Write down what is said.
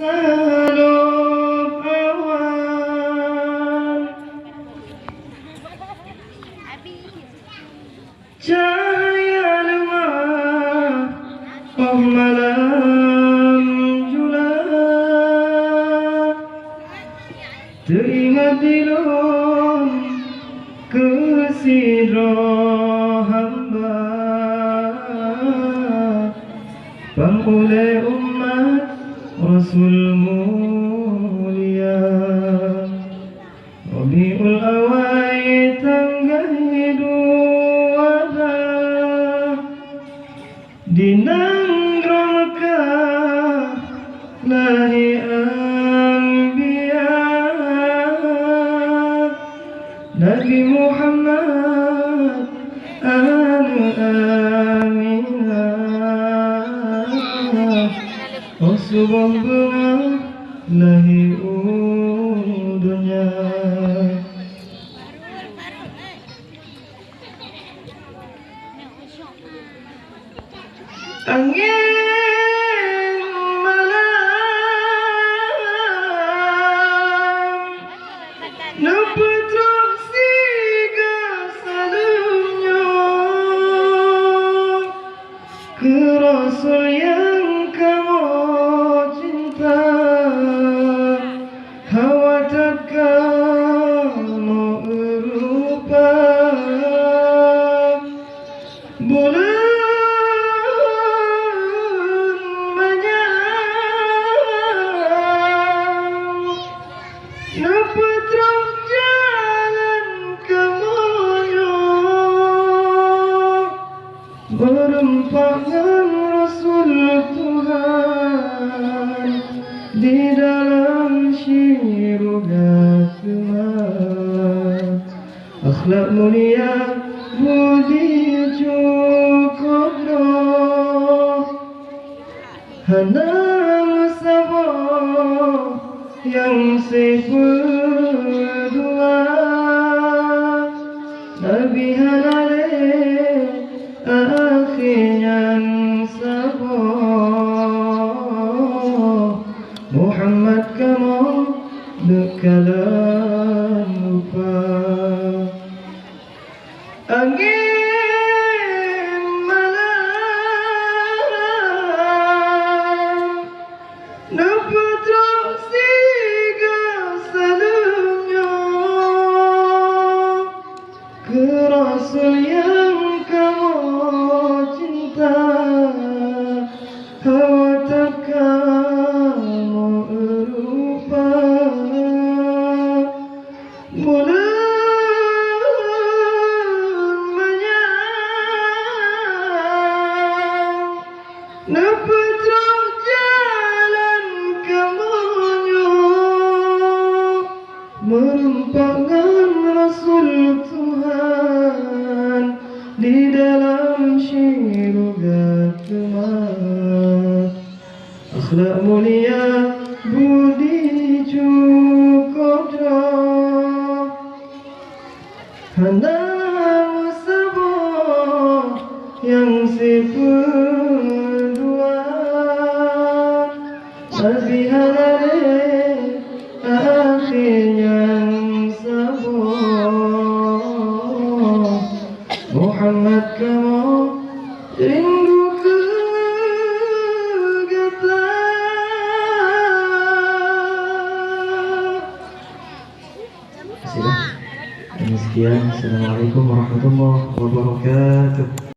Salub awan, cahaya lemah, oh malam julat, teringat di dalam kesidra hamba, pangulai umat Rasul mulia, Rabiul awal tanggal hidup di negara Mekah lahir anbiya, Nabi Muhammad Aminah, oh sebuah bunga lahir dunia. Angin malam nepetruk siga salunya ke Rasul yang kamu cinta, hawa tak kamu erupa bulan nepetruk jalan kemunya, berempatkan Rasul Tuhan di dalam syurga kelak. Akhlak mulia, budi cukup doh, hana musabah yang seperdua, Nabi halale akhirnya sabah, Muhammad kamu bekalan lupa. Angin malam nepetruk siga salunya ke Rasul yang kamu cinta, hawa tak kamu erupa bulan menyang nepetruk jalan kemunya, merupakan Rasul Tuhan di dalam syurga kelak. Akhlak mulia, budi cukup doh, hana musabah yang seperdua, Nabi halale akhirnya sabah, Muhammad kamu rindu kegetar. Sekian, Assalamualaikum warahmatullahi wabarakatuh.